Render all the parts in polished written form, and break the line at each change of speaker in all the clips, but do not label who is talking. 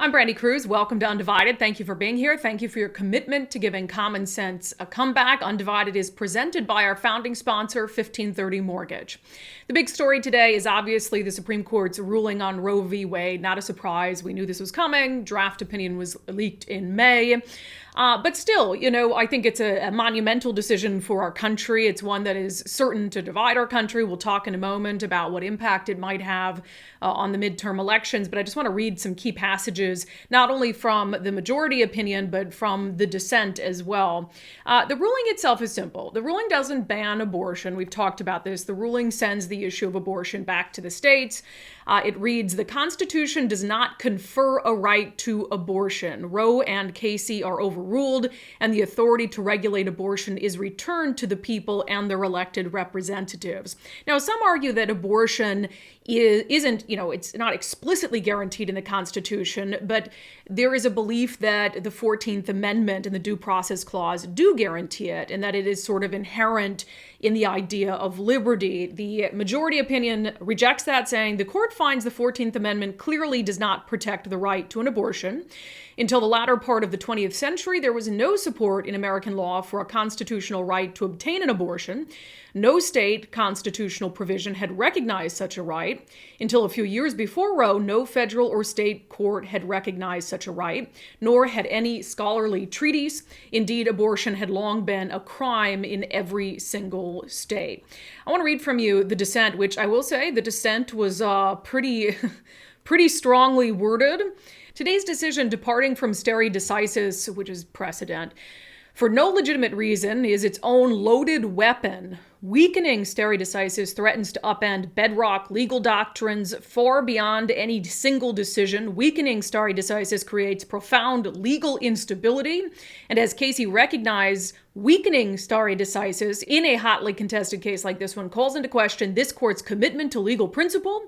I'm Brandi Kruse. Welcome to Undivided. Thank you for being here. Thank you for your commitment to giving common sense a comeback. Undivided is presented by our founding sponsor, 1530 Mortgage. The big story today is obviously the Supreme Court's ruling on Roe v. Wade. Not a surprise. We knew this was coming. Draft opinion was leaked in May. But still, I think it's a monumental decision for our country. It's one that is certain to divide our country. We'll talk in a moment about what impact it might have on the midterm elections. But I just want to read some key passages, not only from the majority opinion, but from the dissent as well. The ruling itself is simple. The ruling doesn't ban abortion. We've talked about this. The ruling sends the issue of abortion back to the states. It reads, the Constitution does not confer a right to abortion. Roe and Casey are overruled, and the authority to regulate abortion is returned to the people and their elected representatives. Now, some argue that abortion isn't, it's not explicitly guaranteed in the Constitution, but there is a belief that the 14th Amendment and the Due Process Clause do guarantee it, and that it is sort of inherent in the idea of liberty. The majority opinion rejects that, saying the court finds the 14th Amendment clearly does not protect the right to an abortion. Until the latter part of the 20th century, there was no support in American law for a constitutional right to obtain an abortion. No state constitutional provision had recognized such a right. Until a few years before Roe, no federal or state court had recognized such a right, nor had any scholarly treatise. Indeed, abortion had long been a crime in every single state. I want to read from you the dissent, which I will say the dissent was pretty strongly worded. Today's decision, departing from stare decisis, which is precedent, for no legitimate reason, is its own loaded weapon. Weakening stare decisis threatens to upend bedrock legal doctrines far beyond any single decision. Weakening stare decisis creates profound legal instability. And as Casey recognized, weakening stare decisis in a hotly contested case like this one calls into question this court's commitment to legal principle.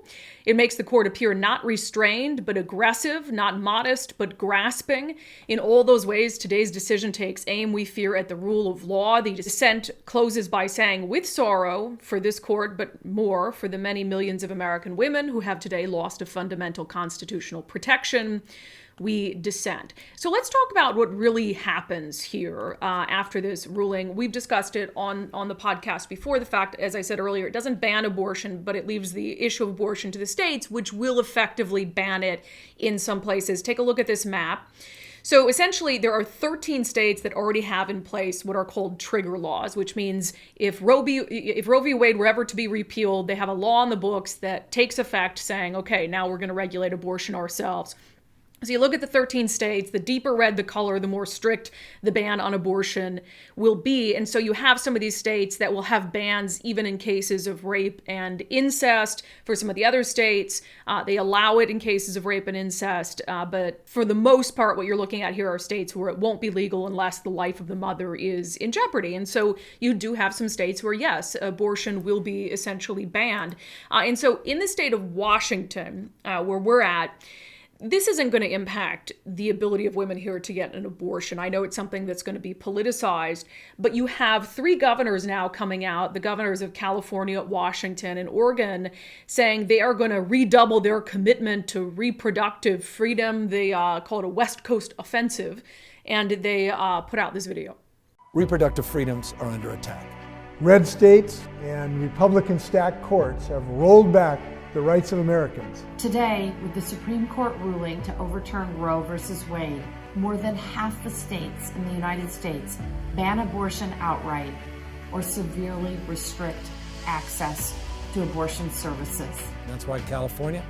It makes the court appear not restrained, but aggressive, not modest, but grasping. In all those ways, today's decision takes aim, we fear, at the rule of law. The dissent closes by saying, with sorrow for this court, but more for the many millions of American women who have today lost a fundamental constitutional protection, we dissent. So let's talk about what really happens here after this ruling. We've discussed it on the podcast before. The fact, as I said earlier, it doesn't ban abortion, but it leaves the issue of abortion to the states, which will effectively ban it in some places. Take a look at this map. So essentially, there are 13 states that already have in place what are called trigger laws, which means if Roe v. Wade were ever to be repealed, they have a law on the books that takes effect saying, okay, now we're going to regulate abortion ourselves. So you look at the 13 states, the deeper red the color, the more strict the ban on abortion will be. And so you have some of these states that will have bans even in cases of rape and incest. For some of the other states, they allow it in cases of rape and incest. But for the most part, what you're looking at here are states where it won't be legal unless the life of the mother is in jeopardy. And so you do have some states where, yes, abortion will be essentially banned. And so in the state of Washington, where we're at, this isn't going to impact the ability of women here to get an abortion. I know it's something that's going to be politicized, but you have 3 governors now coming out, the governors of California, Washington, and Oregon, saying they are going to redouble their commitment to reproductive freedom. They call it a West Coast offensive, and they put out this video.
Reproductive freedoms are under attack.
Red states and Republican-stacked courts have rolled back the rights of Americans.
Today, with the Supreme Court ruling to overturn Roe versus Wade, more than half the states in the United States ban abortion outright or severely restrict access to abortion services.
That's why California,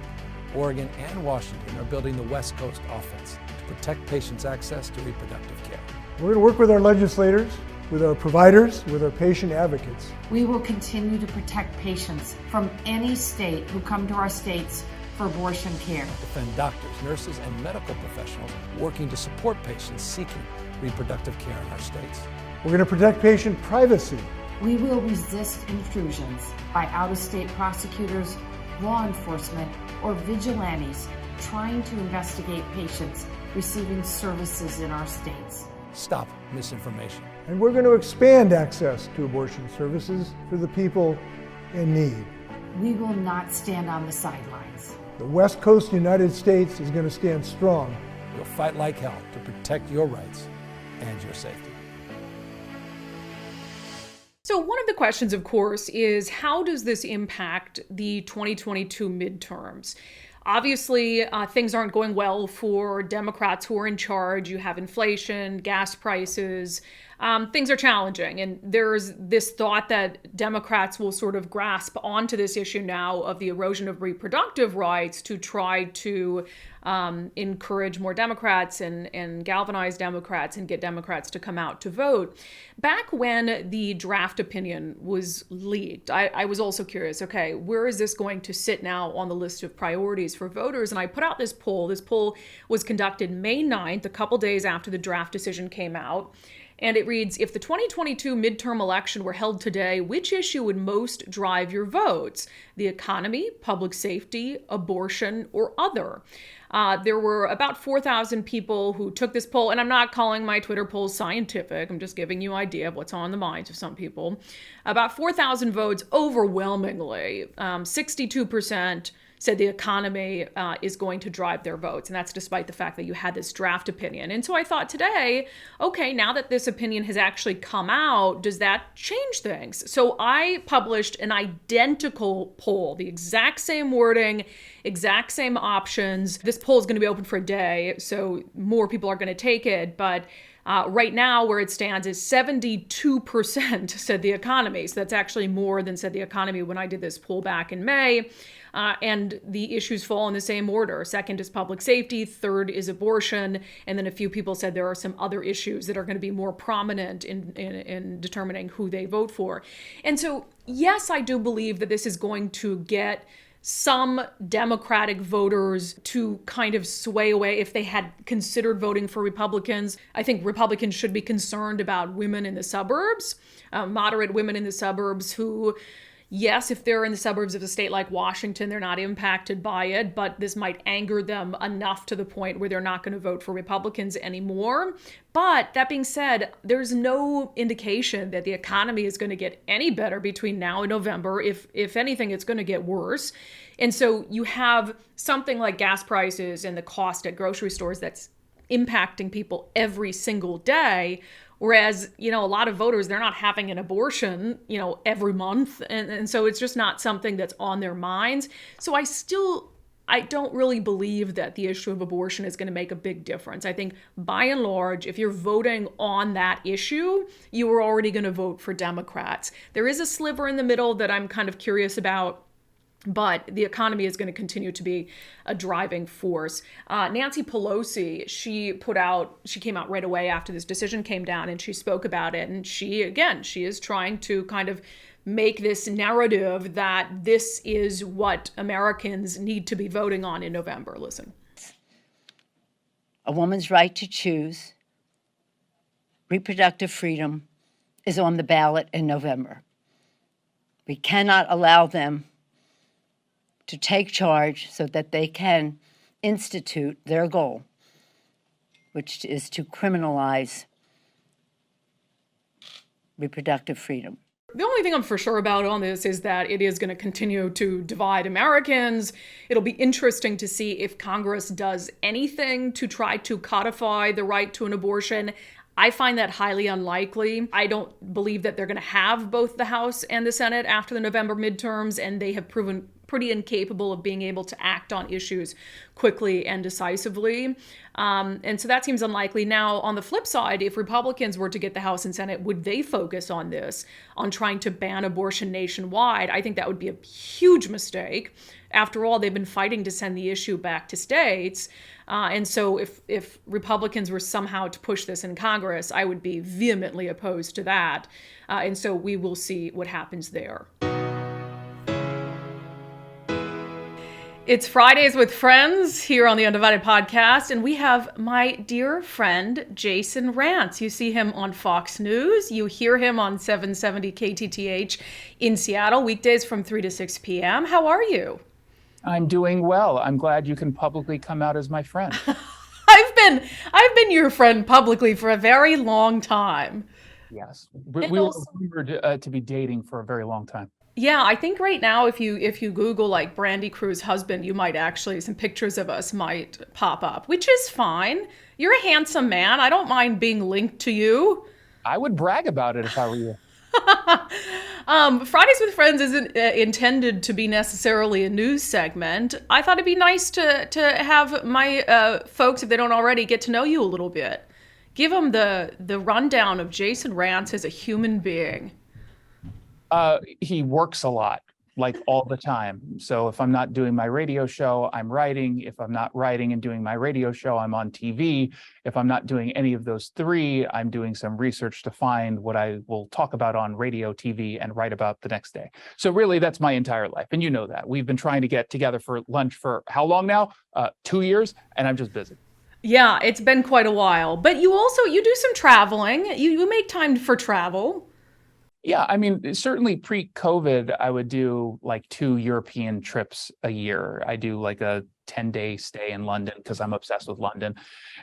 Oregon, and Washington are building the West Coast offense to protect patients' access to reproductive care.
We're going to work with our legislators, with our providers, with our patient advocates.
We will continue to protect patients from any state who come to our states for abortion care.
Defend doctors, nurses, and medical professionals working to support patients seeking reproductive care in our states.
We're going to protect patient privacy.
We will resist intrusions by out-of-state prosecutors, law enforcement, or vigilantes trying to investigate patients receiving services in our states.
Stop misinformation.
And we're going to expand access to abortion services for the people in need.
We will not stand on the sidelines.
The West Coast United States is going to stand strong
We'll fight like hell to protect your rights and your safety.
So one of the questions, of course, is how does this impact the 2022 midterms? Obviously, things aren't going well for Democrats who are in charge. You have inflation, gas prices. Things are challenging. And there's this thought that Democrats will sort of grasp onto this issue now of the erosion of reproductive rights to try to encourage more Democrats and galvanize Democrats and get Democrats to come out to vote. Back when the draft opinion was leaked, I was also curious, okay, where is this going to sit now on the list of priorities for voters? And I put out this poll. This poll was conducted May 9th, a couple days after the draft decision came out. And it reads, if the 2022 midterm election were held today, which issue would most drive your votes? The economy, public safety, abortion, or other? There were about 4,000 people who took this poll, and I'm not calling my Twitter polls scientific. I'm just giving you an idea of what's on the minds of some people. About 4,000 votes, overwhelmingly, 62% said the economy is going to drive their votes. And that's despite the fact that you had this draft opinion. And so I thought today, okay, now that this opinion has actually come out, does that change things? So I published an identical poll, the exact same wording, exact same options. This poll is going to be open for a day, so more people are going to take it. But right now, where it stands is 72% said the economy. So that's actually more than said the economy when I did this poll back in May. And the issues fall in the same order. Second is public safety. Third is abortion. And then a few people said there are some other issues that are going to be more prominent in determining who they vote for. And so, yes, I do believe that this is going to get some Democratic voters to kind of sway away if they had considered voting for Republicans. I think Republicans should be concerned about women in the suburbs, moderate women in the suburbs who, yes, if they're in the suburbs of a state like Washington, they're not impacted by it, but this might anger them enough to the point where they're not going to vote for Republicans anymore. But that being said, there's no indication that the economy is going to get any better between now and November. If anything, it's going to get worse. And so you have something like gas prices and the cost at grocery stores that's impacting people every single day. Whereas, a lot of voters, they're not having an abortion, every month. And so it's just not something that's on their minds. So I don't really believe that the issue of abortion is going to make a big difference. I think by and large, if you're voting on that issue, you are already going to vote for Democrats. There is a sliver in the middle that I'm kind of curious about. But the economy is going to continue to be a driving force. Nancy Pelosi, she came out right away after this decision came down and she spoke about it. And she is trying to kind of make this narrative that this is what Americans need to be voting on in November. Listen.
A woman's right to choose reproductive freedom is on the ballot in November. We cannot allow them to take charge so that they can institute their goal, which is to criminalize reproductive freedom.
The only thing I'm for sure about on this is that it is going to continue to divide Americans. It'll be interesting to see if Congress does anything to try to codify the right to an abortion. I find that highly unlikely. I don't believe that they're going to have both the House and the Senate after the November midterms, and they have proven pretty incapable of being able to act on issues quickly and decisively. And so that seems unlikely. Now, on the flip side, if Republicans were to get the House and Senate, would they focus on this, on trying to ban abortion nationwide? I think that would be a huge mistake. After all, they've been fighting to send the issue back to states. And so if Republicans were somehow to push this in Congress, I would be vehemently opposed to that. And so we will see what happens there. It's Fridays with Friends here on the unDivided podcast, and we have my dear friend, Jason Rantz. You see him on Fox News. You hear him on 770 KTTH in Seattle, weekdays from 3 to 6 p.m. How are you?
I'm doing well. I'm glad you can publicly come out as my friend.
I've been your friend publicly for a very long time.
Yes. We were rumored to be dating for a very long time.
Yeah, I think right now if you Google like Brandi Kruse husband, you might actually some pictures of us might pop up, which is fine. You're a handsome man. I don't mind being linked to you.
I would brag about it if I were you.
Fridays with Friends isn't intended to be necessarily a news segment. I thought it'd be nice to have my folks, if they don't already, get to know you a little bit. Give them the rundown of Jason Rantz as a human being.
He works a lot, like all the time. So if I'm not doing my radio show, I'm writing. If I'm not writing and doing my radio show, I'm on TV. If I'm not doing any of those three, I'm doing some research to find what I will talk about on radio, TV, and write about the next day. So really, that's my entire life. And you know that. We've been trying to get together for lunch for how long now? 2 years, and I'm just busy.
Yeah, it's been quite a while. But you do some traveling. You make time for travel.
Yeah, I mean, certainly pre-COVID, I would do like 2 European trips a year. I do like a 10-day stay in London because I'm obsessed with London.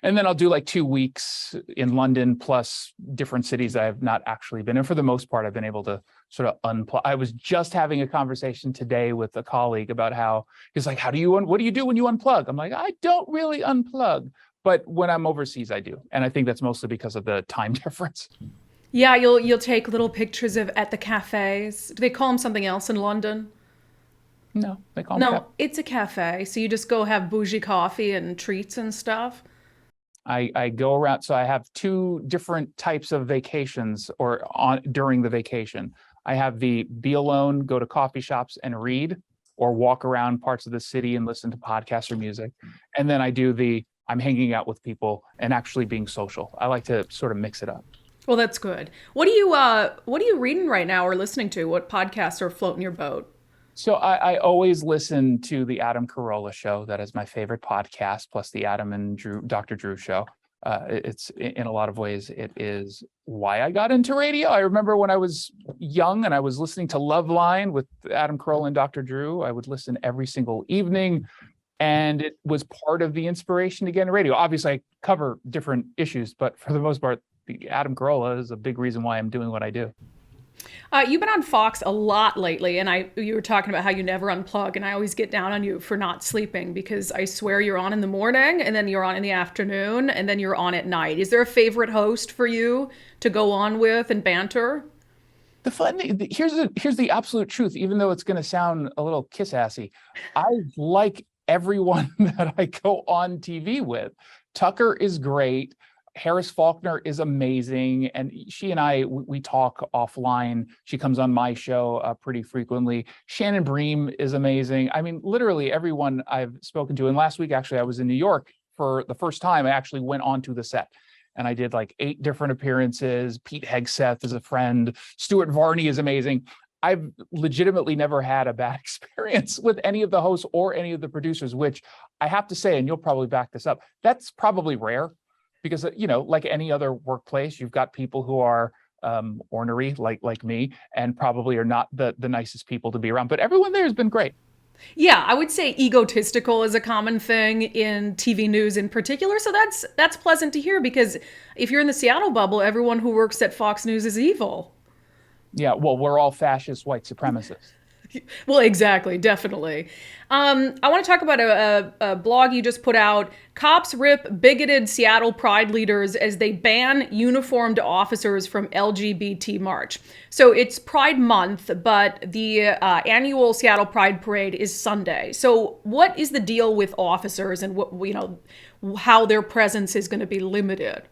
And then I'll do like 2 weeks in London plus different cities I have not actually been in. For the most part, I've been able to sort of unplug. I was just having a conversation today with a colleague about how he's like, what do you do when you unplug? I'm like, I don't really unplug, but when I'm overseas, I do. And I think that's mostly because of the time difference.
Yeah, you'll take little pictures of at the cafes. Do they call them something else in London?
No, they call them.
No, it's a cafe. So you just go have bougie coffee and treats and stuff.
I go around. So I have 2 different types of vacations or on during the vacation. I have the be alone, go to coffee shops and read or walk around parts of the city and listen to podcasts or music. And then I do I'm hanging out with people and actually being social. I like to sort of mix it up.
Well, that's good. What are you reading right now or listening to? What podcasts are floating your boat?
So I always listen to the Adam Carolla show. That is my favorite podcast, plus the Adam and Dr. Drew show. It's in a lot of ways, it is why I got into radio. I remember when I was young and I was listening to Loveline with Adam Carolla and Dr. Drew, I would listen every single evening. And it was part of the inspiration to get into radio. Obviously, I cover different issues, but for the most part, Adam Carolla is a big reason why I'm doing what I do.
You've been on Fox a lot lately, and you were talking about how you never unplug, and I always get down on you for not sleeping because I swear you're on in the morning, and then you're on in the afternoon, and then you're on at night. Is there a favorite host for you to go on with and banter?
The fun thing, here's the absolute truth, even though it's going to sound a little kiss-assy. I like everyone that I go on TV with. Tucker is great. Harris Faulkner is amazing. And she and I, we talk offline. She comes on my show pretty frequently. Shannon Bream is amazing. I mean, literally everyone I've spoken to. And last week, actually, I was in New York for the first time. I actually went onto the set and I did like 8 different appearances. Pete Hegseth is a friend. Stuart Varney is amazing. I've legitimately never had a bad experience with any of the hosts or any of the producers, which I have to say, and you'll probably back this up, that's probably rare. Because, you know, like any other workplace, you've got people who are ornery, like me, and probably are not the nicest people to be around. But everyone there has been great.
Yeah, I would say egotistical is a common thing in TV news in particular. So that's pleasant to hear because if you're in the Seattle bubble, everyone who works at Fox News is evil.
Yeah, well, we're all fascist white supremacists.
Well, exactly, definitely. I want to talk about a blog you just put out. Cops rip bigoted Seattle Pride leaders as they ban uniformed officers from LGBT march. So it's Pride Month, but the annual Seattle Pride Parade is Sunday. So what is the deal with officers and how their presence is going to be limited?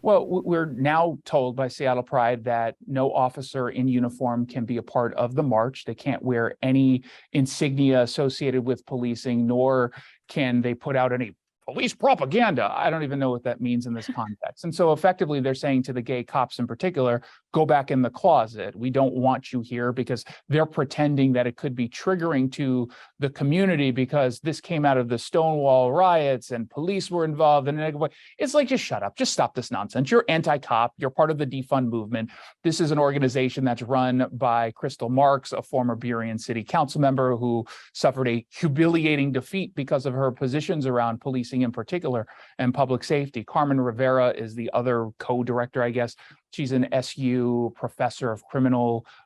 Well, we're now told by Seattle Pride that no officer in uniform can be a part of the march. They can't wear any insignia associated with policing, nor can they put out any police propaganda. I don't even know what that means in this context. And so effectively, they're saying to the gay cops in particular, go back in the closet. We don't want you here because they're pretending that it could be triggering to the community because this came out of the Stonewall riots and police were involved. And it's like, just shut up. Just stop this nonsense. You're anti-cop. You're part of the defund movement. This is an organization that's run by Crystal Marks, a former Burien City Council member who suffered a humiliating defeat because of her positions around policing policing in particular and public safety. Carmen Rivera is the other co-director, I guess. She's an SU professor of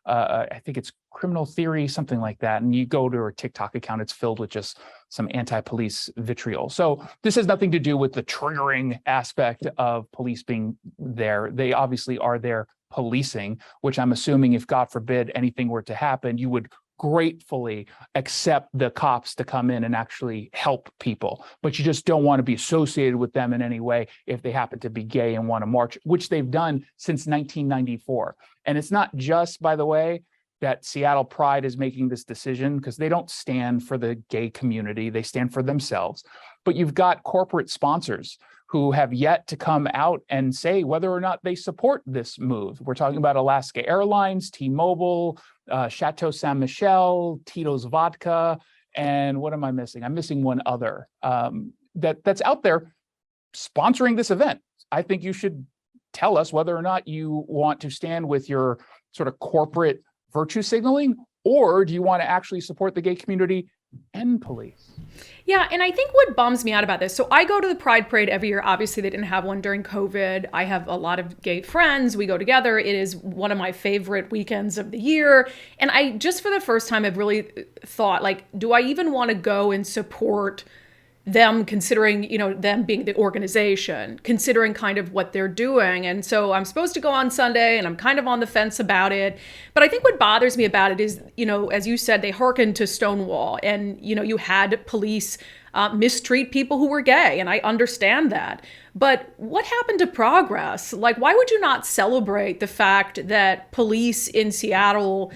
I think it's criminal theory, something like that. And you go to her TikTok account, it's filled with just some anti-police vitriol. So this has nothing to do with the triggering aspect of police being there. They obviously are there policing, which I'm assuming if, God forbid, anything were to happen, you would gratefully accept the cops to come in and actually help people, but you just don't want to be associated with them in any way if they happen to be gay and want to march, which they've done since 1994. And it's not just, by the way, that Seattle Pride is making this decision, because they don't stand for the gay community, they stand for themselves. But you've got corporate sponsors who have yet to come out and say whether or not they support this move. We're talking about Alaska Airlines, T-Mobile, Chateau Saint Michel, Tito's Vodka, and what am I missing? I'm missing one other that's out there sponsoring this event. I think you should tell us whether or not you want to stand with your sort of corporate virtue signaling, or do you want to actually support the gay community and police?
Yeah, and I think what bums me out about this, so I go to the Pride Parade every year. Obviously, they didn't have one during COVID. I have a lot of gay friends. We go together. It is one of my favorite weekends of the year. And I just for the first time have really thought, like, do I even want to go and support them, considering, them being the organization, considering kind of what they're doing. And so I'm supposed to go on Sunday and I'm kind of on the fence about it. But I think what bothers me about it is, as you said, they hearkened to Stonewall, and, you had police mistreat people who were gay. And I understand that. But what happened to progress? Like, why would you not celebrate the fact that police in Seattle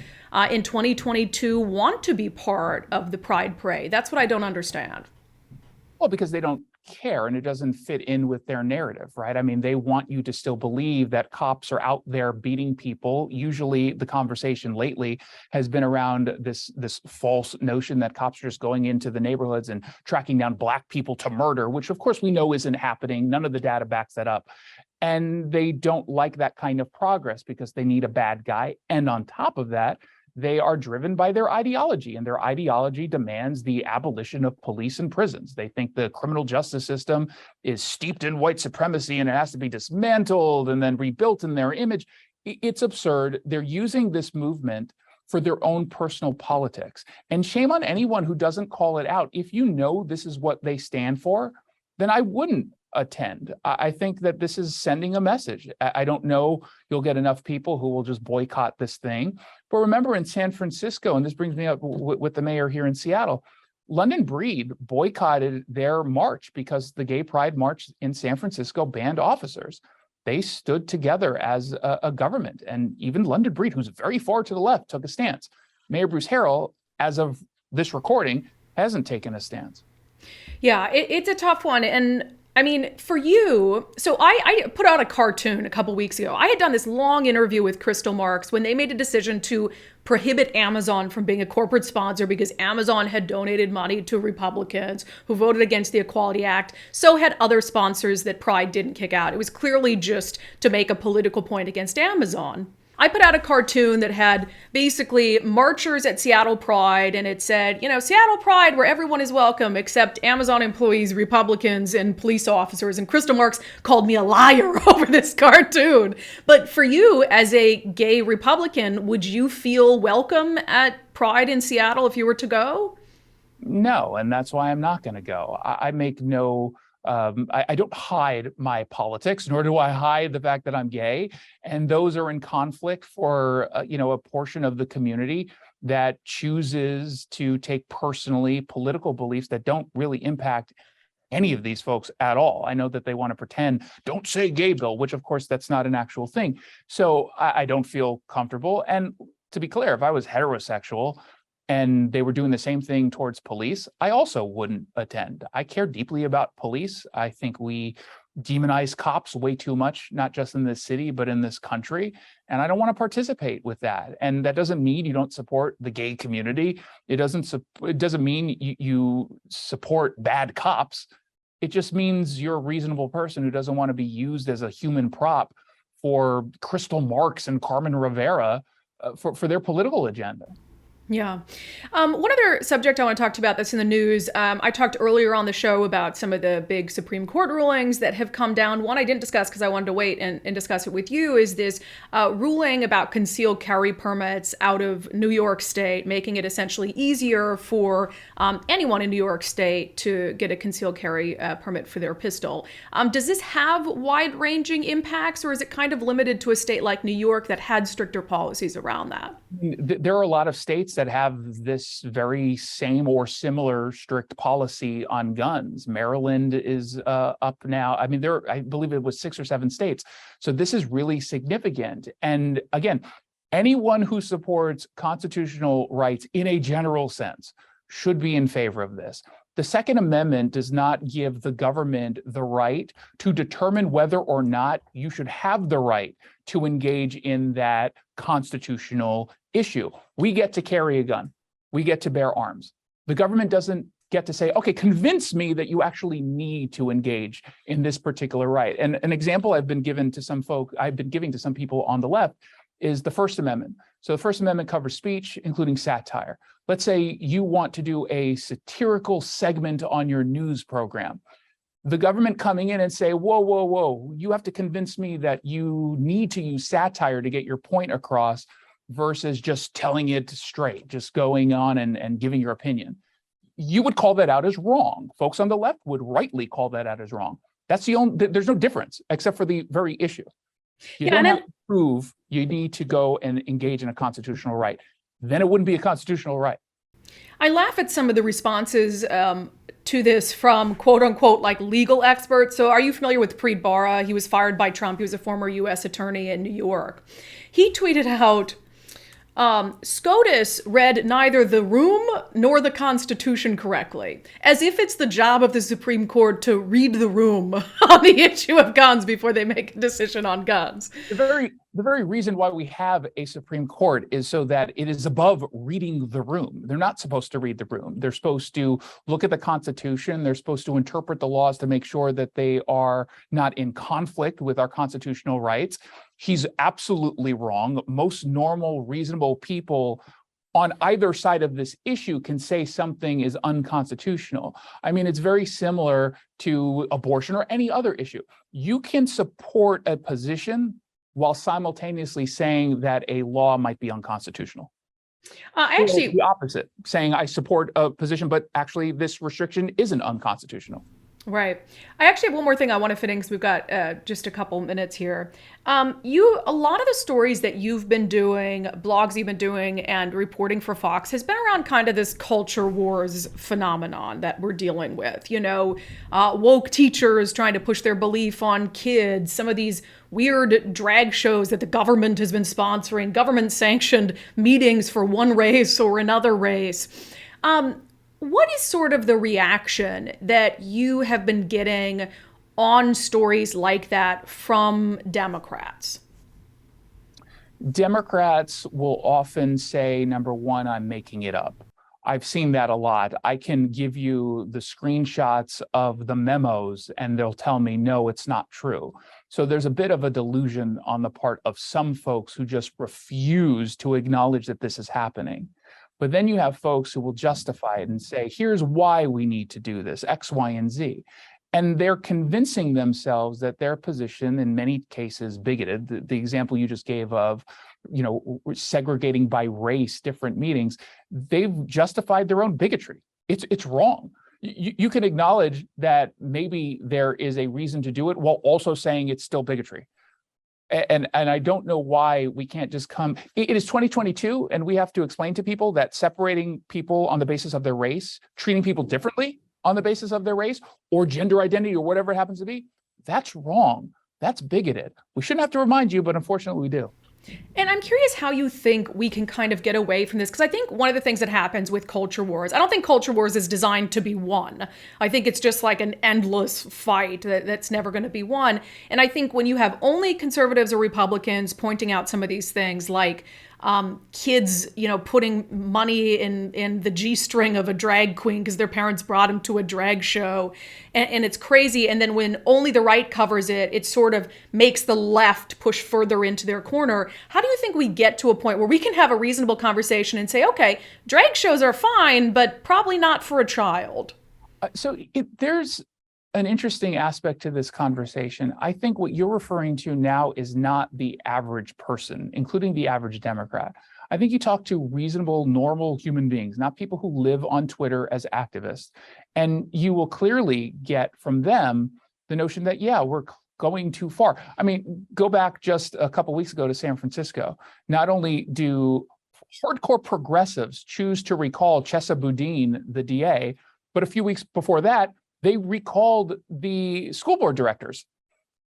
in 2022 want to be part of the Pride Parade? That's what I don't understand.
Well, because they don't care and it doesn't fit in with their narrative, right? I mean, they want you to still believe that cops are out there beating people. Usually the conversation lately has been around this false notion that cops are just going into the neighborhoods and tracking down Black people to murder, which of course we know isn't happening. None of the data backs that up. And they don't like that kind of progress because they need a bad guy. And on top of that, they are driven by their ideology, and their ideology demands the abolition of police and prisons. They think the criminal justice system is steeped in white supremacy and it has to be dismantled and then rebuilt in their image. It's absurd. They're using this movement for their own personal politics. And shame on anyone who doesn't call it out. If you know this is what they stand for, then I wouldn't attend. I think that this is sending a message. I don't know you'll get enough people who will just boycott this thing. But remember, in San Francisco, and this brings me up with the mayor here in Seattle, London Breed boycotted their march because the Gay Pride March in San Francisco banned officers. They stood together as a government. And even London Breed, who's very far to the left, took a stance. Mayor Bruce Harrell, as of this recording, hasn't taken a stance.
Yeah, it's a tough one. And I mean, for you, so I put out a cartoon a couple weeks ago. I had done this long interview with Crystal Marks when they made a decision to prohibit Amazon from being a corporate sponsor because Amazon had donated money to Republicans who voted against the Equality Act. So had other sponsors that Pride didn't kick out. It was clearly just to make a political point against Amazon. I put out a cartoon that had basically marchers at Seattle Pride, and it said, Seattle Pride where everyone is welcome except Amazon employees, Republicans, and police officers. And Crystal Marks called me a liar over this cartoon. But for you, as a gay Republican, would you feel welcome at Pride in Seattle if you were to go?
No, and that's why I'm not going to go. I make no... I don't hide my politics, nor do I hide the fact that I'm gay. And those are in conflict for, a portion of the community that chooses to take personally political beliefs that don't really impact any of these folks at all. I know that they want to pretend, don't say gay bill, which of course that's not an actual thing. So I don't feel comfortable. And to be clear, if I was heterosexual, and they were doing the same thing towards police, I also wouldn't attend. I care deeply about police. I think we demonize cops way too much, not just in this city, but in this country. And I don't want to participate with that. And that doesn't mean you don't support the gay community. It doesn't mean you support bad cops. It just means you're a reasonable person who doesn't want to be used as a human prop for Crystal Marks and Carmen Rivera for their political agenda.
Yeah. One other subject I want to talk to you about that's in the news. I talked earlier on the show about some of the big Supreme Court rulings that have come down. One I didn't discuss because I wanted to wait and discuss it with you is this ruling about concealed carry permits out of New York State, making it essentially easier for anyone in New York State to get a concealed carry permit for their pistol. Does this have wide-ranging impacts, or is it kind of limited to a state like New York that had stricter policies around that?
There are a lot of states that have this very same or similar strict policy on guns. Maryland is up now. I mean, I believe it was 6 or 7 states. So this is really significant. And again, anyone who supports constitutional rights in a general sense should be in favor of this. The Second Amendment does not give the government the right to determine whether or not you should have the right to engage in that constitutional issue. We get to carry a gun. We get to bear arms. The government doesn't get to say, okay, convince me that you actually need to engage in this particular right. And an example I've been giving to some people on the left is the First Amendment. So the First Amendment covers speech, including satire. Let's say you want to do a satirical segment on your news program. The government coming in and say, whoa, whoa, whoa, you have to convince me that you need to use satire to get your point across versus just telling it straight, just going on and giving your opinion. You would call that out as wrong. Folks on the left would rightly call that out as wrong. That's there's no difference except for the very issue. You don't have to prove you need to go and engage in a constitutional right. Then it wouldn't be a constitutional right.
I laugh at some of the responses to this from quote unquote like legal experts. So are you familiar with Preet Bharara? He was fired by Trump. He was a former U.S. attorney in New York. He tweeted out, SCOTUS read neither the room nor the Constitution correctly, as if it's the job of the Supreme Court to read the room on the issue of guns before they make a decision on guns.
The very reason why we have a Supreme Court is so that it is above reading the room. They're not supposed to read the room. They're supposed to look at the Constitution. They're supposed to interpret the laws to make sure that they are not in conflict with our constitutional rights. He's absolutely wrong. Most normal, reasonable people on either side of this issue can say something is unconstitutional. I mean, it's very similar to abortion or any other issue. You can support a position while simultaneously saying that a law might be unconstitutional.
Actually,
the opposite, saying I support a position, but actually this restriction isn't unconstitutional.
Right. I actually have one more thing I want to fit in because we've got just a couple minutes here. A lot of the stories that you've been doing, blogs you've been doing, and reporting for Fox has been around kind of this culture wars phenomenon that we're dealing with. You know, woke teachers trying to push their belief on kids, some of these weird drag shows that the government has been sponsoring, government-sanctioned meetings for one race or another race. What is sort of the reaction that you have been getting on stories like that from Democrats?
Democrats will often say, number one, I'm making it up. I've seen that a lot. I can give you the screenshots of the memos and they'll tell me, no, it's not true. So there's a bit of a delusion on the part of some folks who just refuse to acknowledge that this is happening. But then you have folks who will justify it and say, here's why we need to do this, X, Y, and Z. And they're convincing themselves that their position, in many cases, bigoted. The example you just gave of, you know, segregating by race different meetings, they've justified their own bigotry. It's wrong. You can acknowledge that maybe there is a reason to do it while also saying it's still bigotry. And I don't know why we can't just come. It is 2022, and we have to explain to people that separating people on the basis of their race, treating people differently on the basis of their race or gender identity or whatever it happens to be, that's wrong. That's bigoted. We shouldn't have to remind you, but unfortunately we do.
And I'm curious how you think we can kind of get away from this, because I think one of the things that happens with culture wars, I don't think culture wars is designed to be won. I think it's just like an endless fight that's never going to be won. And I think when you have only conservatives or Republicans pointing out some of these things like kids, putting money in the G-string of a drag queen because their parents brought them to a drag show. And it's crazy. And then when only the right covers it, it sort of makes the left push further into their corner. How do you think we get to a point where we can have a reasonable conversation and say, okay, drag shows are fine, but probably not for a child?
There's an interesting aspect to this conversation. I think what you're referring to now is not the average person, including the average Democrat. I think you talk to reasonable, normal human beings, not people who live on Twitter as activists. And you will clearly get from them the notion that, yeah, we're going too far. I mean, go back just a couple of weeks ago to San Francisco. Not only do hardcore progressives choose to recall Chesa Boudin, the DA, but a few weeks before that, they recalled the school board directors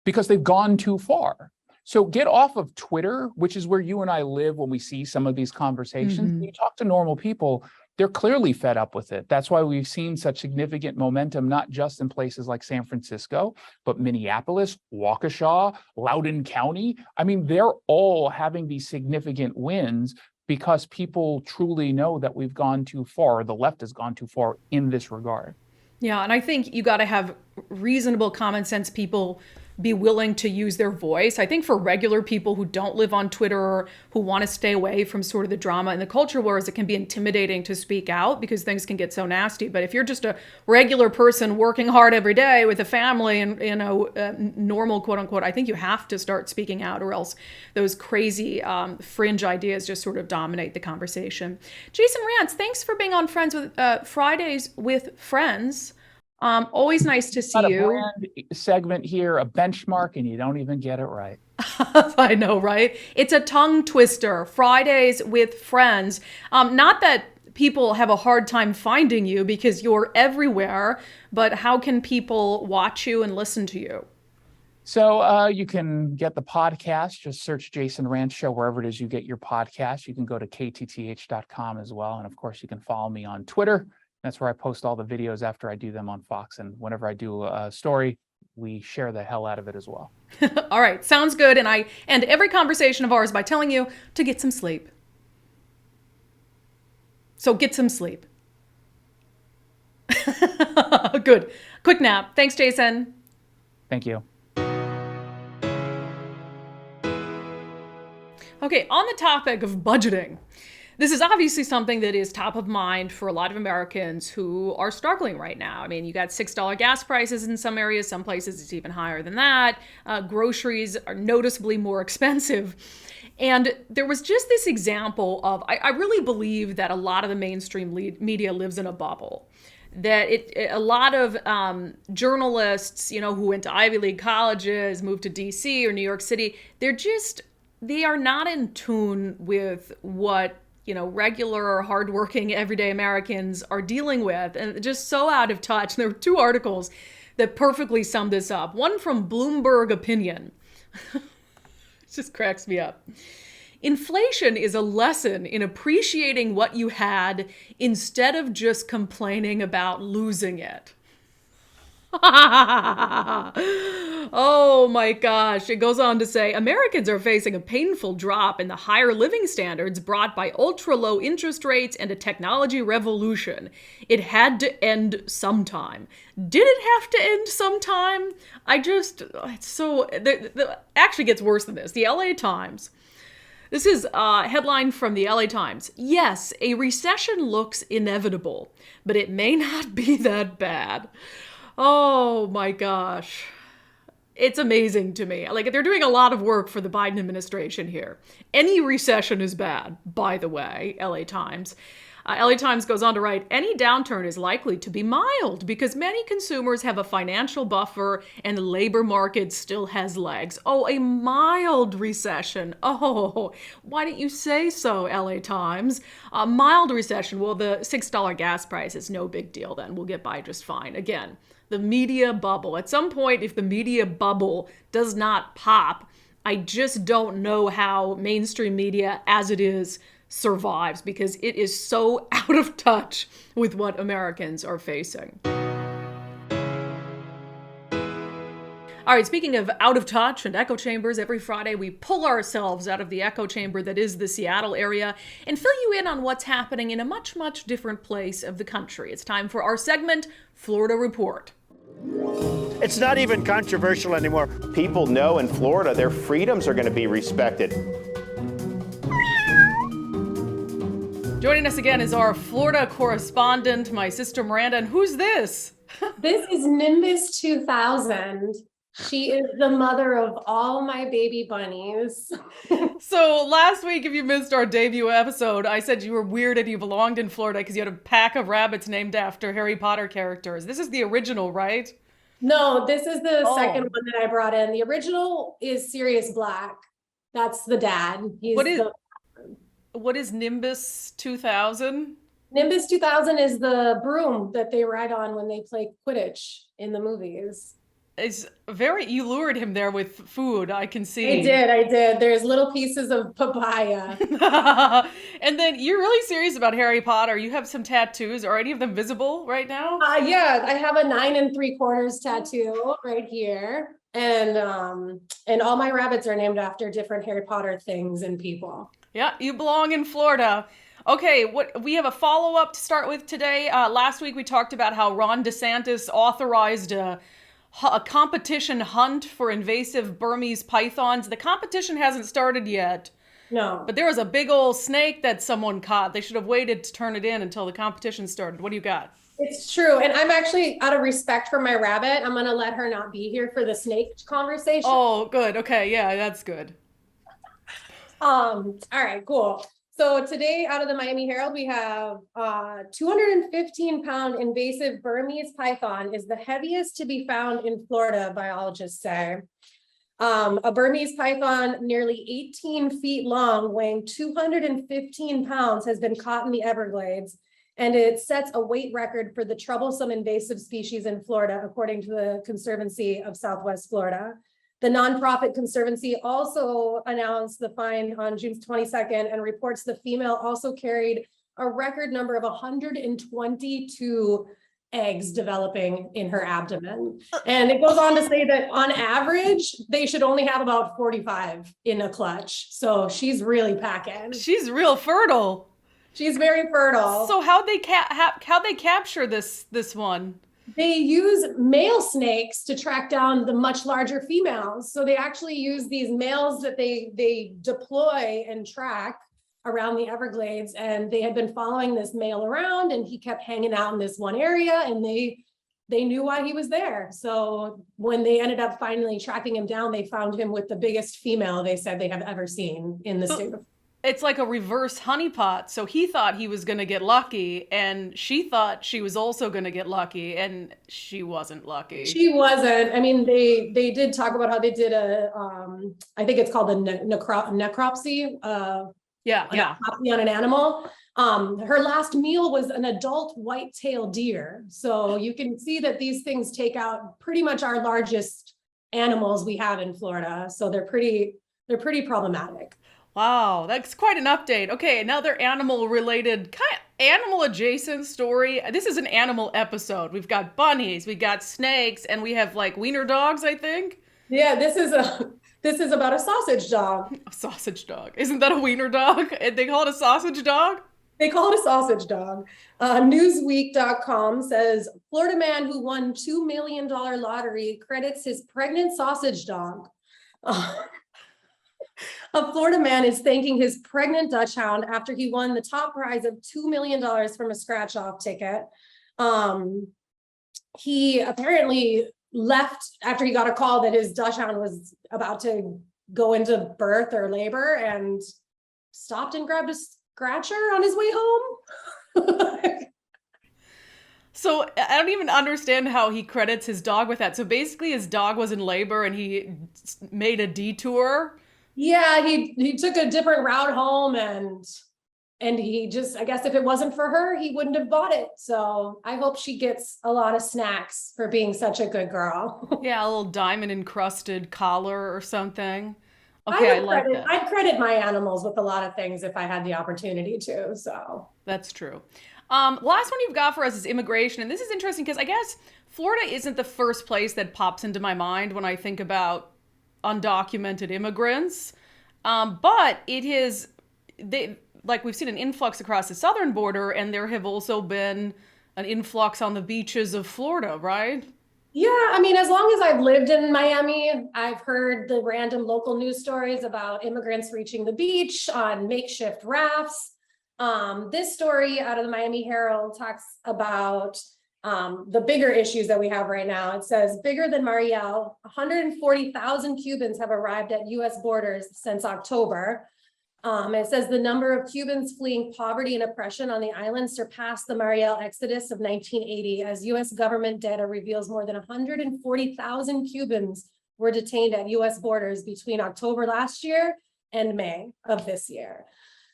because they've gone too far. So get off of Twitter, which is where you and I live when we see some of these conversations. When you talk to normal people, they're clearly fed up with it. That's why we've seen such significant momentum, not just in places like San Francisco, but Minneapolis, Waukesha, Loudoun County. I mean, they're all having these significant wins because people truly know that we've gone too far, the left has gone too far in this regard.
Yeah, and I think you got to have reasonable common sense people be willing to use their voice. I think for regular people who don't live on Twitter or who want to stay away from sort of the drama and the culture wars, it can be intimidating to speak out because things can get so nasty. But if you're just a regular person working hard every day with a family and, normal, quote unquote, I think you have to start speaking out or else those crazy fringe ideas just sort of dominate the conversation. Jason Rantz, thanks for being on Fridays with Friends. Always nice to see you.
A brand segment here, a benchmark, and you don't even get it right.
I know, right? It's a tongue twister. Fridays with Friends. Not that people have a hard time finding you because you're everywhere, but how can people watch you and listen to you?
So you can get the podcast. Just search Jason Rantz Show wherever it is you get your podcast. You can go to ktth.com as well. And of course, you can follow me on Twitter. That's where I post all the videos after I do them on Fox. And whenever I do a story, we share the hell out of it as well.
All right. Sounds good. And I end every conversation of ours by telling you to get some sleep. So get some sleep. Good. Quick nap. Thanks, Jason.
Thank you.
Okay. On the topic of budgeting. This is obviously something that is top of mind for a lot of Americans who are struggling right now. I mean, you got $6 gas prices in some areas, some places it's even higher than that. Groceries are noticeably more expensive. And there was just this example of, I really believe that a lot of the mainstream media lives in a bubble. That a lot of journalists, who went to Ivy League colleges, moved to DC or New York City, they are not in tune with what regular, hardworking, everyday Americans are dealing with, and just so out of touch. There were two articles that perfectly sum this up. One from Bloomberg Opinion. It just cracks me up. Inflation is a lesson in appreciating what you had instead of just complaining about losing it. Oh my gosh. It goes on to say, Americans are facing a painful drop in the higher living standards brought by ultra low interest rates and a technology revolution. It had to end sometime. Did it have to end sometime? Actually gets worse than this. The LA Times. This is a headline from the LA Times. Yes, a recession looks inevitable, but it may not be that bad. Oh my gosh. It's amazing to me. Like, they're doing a lot of work for the Biden administration here. Any recession is bad, by the way, LA Times. LA Times goes on to write, any downturn is likely to be mild because many consumers have a financial buffer and the labor market still has legs. Oh, a mild recession. Oh, why didn't you say so, LA Times? A mild recession. Well, the $6 gas price is no big deal then. We'll get by just fine. Again, the media bubble. At some point, if the media bubble does not pop, I just don't know how mainstream media as it is survives because it is so out of touch with what Americans are facing. All All right, speaking of out of touch and echo chambers, every Friday we pull ourselves out of the echo chamber that is the Seattle area and fill you in on what's happening in a much, much different place of the country. It's time for our segment, Florida Report.
It's not even controversial anymore.
People know in Florida their freedoms are going to be respected.
Joining us again is our Florida correspondent, my sister Miranda. And who's this?
This is Nimbus 2000. She is the mother of all my baby bunnies.
So last week, if you missed our debut episode, I said you were weird and you belonged in Florida because you had a pack of rabbits named after Harry Potter characters. This is the original, right?
No, this is the second one that I brought in. The original is Sirius Black. That's the dad.
What is Nimbus 2000?
Nimbus 2000 is the broom that they ride on when they play Quidditch in the movies.
You lured him there with food, I can see.
I did. There's little pieces of papaya.
And then you're really serious about Harry Potter. You have some tattoos. Are any of them visible right now?
Yeah, I have a 9 3/4 tattoo right here. And all my rabbits are named after different Harry Potter things and people.
Yeah, you belong in Florida. Okay, we have a follow-up to start with today. Last week we talked about how Ron DeSantis authorized a competition hunt for invasive Burmese pythons. The competition hasn't started yet.
No.
But there was a big old snake that someone caught. They should have waited to turn it in until the competition started. What do you got?
It's true. And I'm actually, out of respect for my rabbit, I'm going to let her not be here for the snake conversation.
Oh, good. Okay. Yeah, that's good.
All right, cool. So today out of the Miami Herald, we have 215-pound invasive Burmese python is the heaviest to be found in Florida, biologists say. A Burmese python nearly 18 feet long, weighing 215 pounds, has been caught in the Everglades, and it sets a weight record for the troublesome invasive species in Florida, according to the Conservancy of Southwest Florida. The nonprofit conservancy also announced the find on June 22nd and reports the female also carried a record number of 122 eggs developing in her abdomen. And it goes on to say that on average, they should only have about 45 in a clutch. So she's really packing.
She's real fertile.
She's very fertile.
So how'd they capture this one?
They use male snakes to track down the much larger females. So they actually use these males that they deploy and track around the Everglades. And they had been following this male around, and he kept hanging out in this one area, and they knew why he was there. So when they ended up finally tracking him down, they found him with the biggest female they said they have ever seen in the state of.
It's like a reverse honeypot. So he thought he was going to get lucky, and she thought she was also going to get lucky, and she wasn't lucky.
She wasn't. I mean, they did talk about how they did I think it's called a necropsy. Necropsy on an animal. Her last meal was an adult white-tailed deer. So you can see that these things take out pretty much our largest animals we have in Florida. So they're pretty problematic.
Wow, that's quite an update. Okay, another animal-related, kind of animal-adjacent story. This is an animal episode. We've got bunnies, we got snakes, and we have like wiener dogs, I think.
Yeah, this is about a sausage dog.
A sausage dog. Isn't that a wiener dog? They call it a sausage dog?
They call it a sausage dog. Newsweek.com says, Florida man who won $2 million lottery credits his pregnant sausage dog. A Florida man is thanking his pregnant Dutch hound after he won the top prize of $2 million from a scratch-off ticket. He apparently left after he got a call that his Dutch hound was about to go into birth or labor, and stopped and grabbed a scratcher on his way home.
So I don't even understand how he credits his dog with that. So basically his dog was in labor and he made a detour.
Yeah, he took a different route home, and he just, I guess if it wasn't for her, he wouldn't have bought it. So I hope she gets a lot of snacks for being such a good girl.
Yeah, a little diamond encrusted collar or something. Okay, I like that.
I'd credit my animals with a lot of things if I had the opportunity to, so.
That's true. Last one you've got for us is immigration. And this is interesting because I guess Florida isn't the first place that pops into my mind when I think about undocumented immigrants. But it is, like we've seen an influx across the southern border, and there have also been an influx on the beaches of Florida, right?
Yeah, I mean, as long as I've lived in Miami, I've heard the random local news stories about immigrants reaching the beach on makeshift rafts. This story out of the Miami Herald talks about the bigger issues that we have right now. It says, bigger than Mariel, 140,000 Cubans have arrived at US borders since October. It says the number of Cubans fleeing poverty and oppression on the island surpassed the Mariel exodus of 1980, as US government data reveals more than 140,000 Cubans were detained at US borders between October last year and May of this year.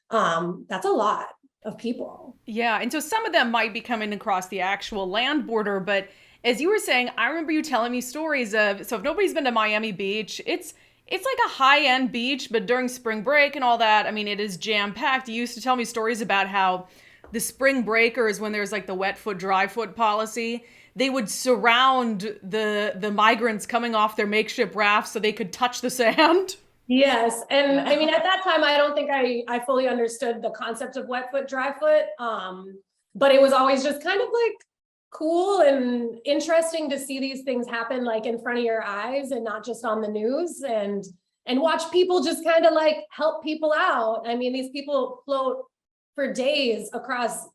That's a lot of people.
Yeah, and so some of them might be coming across the actual land border, but as you were saying, I remember you telling me stories of, so if nobody's been to Miami Beach, it's like a high-end beach, but during spring break and all that, I mean, it is jam-packed. You used to tell me stories about how the spring breakers, when there's like the wet foot, dry foot policy, they would surround the migrants coming off their makeshift rafts so they could touch the sand.
Yes, and I mean, at that time, I don't think I fully understood the concept of wet foot, dry foot, but it was always just kind of like cool and interesting to see these things happen like in front of your eyes and not just on the news, and watch people just kind of like help people out. I mean, these people float for days across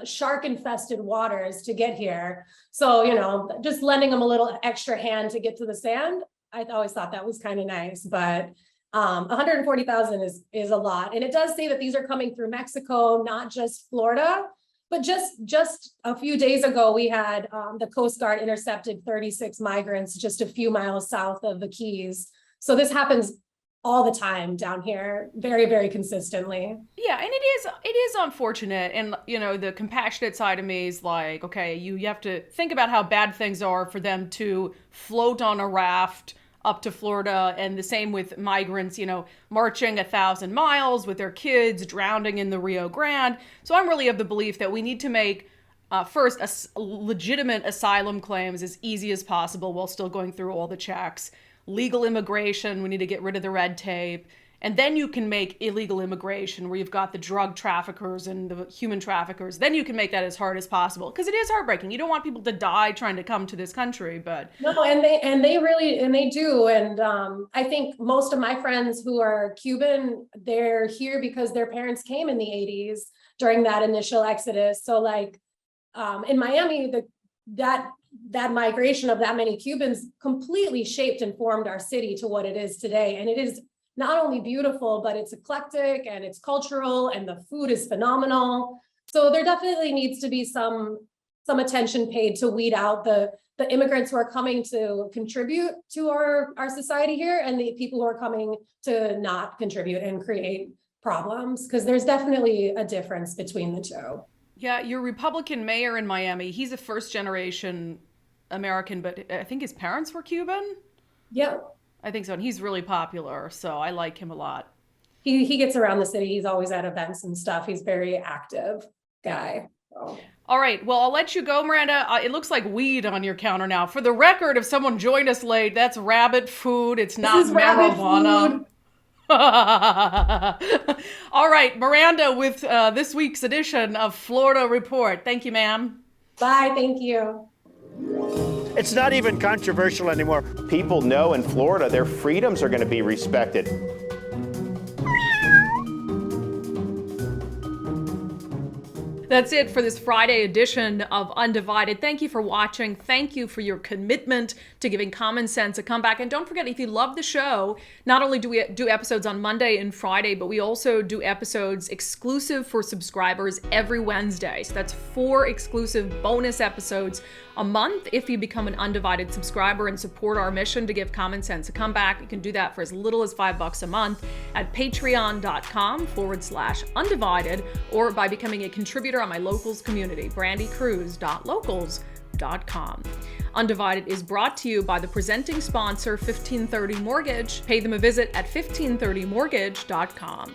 shark infested waters to get here. So, you know, just lending them a little extra hand to get to the sand. I always thought that was kind of nice, but 140,000 is a lot. And it does say that these are coming through Mexico, not just Florida. But just a few days ago, we had the Coast Guard intercepted 36 migrants just a few miles south of the Keys. So this happens all the time down here, very, very consistently.
Yeah, and it is unfortunate. And, you know, the compassionate side of me is like, okay, you have to think about how bad things are for them to float on a raft up to Florida, and the same with migrants, you know, marching 1,000 miles with their kids, drowning in the Rio Grande. So I'm really of the belief that we need to make first legitimate asylum claims as easy as possible while still going through all the checks. Legal immigration, we need to get rid of the red tape. And then you can make illegal immigration where you've got the drug traffickers and the human traffickers. Then you can make that as hard as possible, because it is heartbreaking. You don't want people to die trying to come to this country, but
no, and they do. And I think most of my friends who are Cuban, they're here because their parents came in the 80s during that initial exodus. So like in Miami, that migration of that many Cubans completely shaped and formed our city to what it is today. And it is not only beautiful, but it's eclectic and it's cultural, and the food is phenomenal. So there definitely needs to be some attention paid to weed out the immigrants who are coming to contribute to our society here, and the people who are coming to not contribute and create problems, because there's definitely a difference between the two.
Yeah, your Republican mayor in Miami, he's a first generation American, but I think his parents were Cuban.
Yep.
I think so, and he's really popular, so I like him a lot.
He gets around the city. He's always at events and stuff. He's very active guy. So.
All right, well, I'll let you go, Miranda. It looks like weed on your counter now. For the record, if someone joined us late, that's rabbit food. It's not marijuana. All right, Miranda with this week's edition of Florida Report. Thank you, ma'am.
Bye, thank you.
It's not even controversial anymore.
People know in Florida their freedoms are going to be respected.
That's it for this Friday edition of Undivided. Thank you for watching. Thank you for your commitment to giving common sense a comeback. And don't forget, if you love the show, not only do we do episodes on Monday and Friday, but we also do episodes exclusive for subscribers every Wednesday. So that's 4 exclusive bonus episodes a month if you become an Undivided subscriber and support our mission to give common sense a comeback. You can do that for as little as $5 a month at patreon.com/undivided, or by becoming a contributor on my locals community, brandikruse.locals.com. Undivided is brought to you by the presenting sponsor, 1530 Mortgage. Pay them a visit at 1530mortgage.com.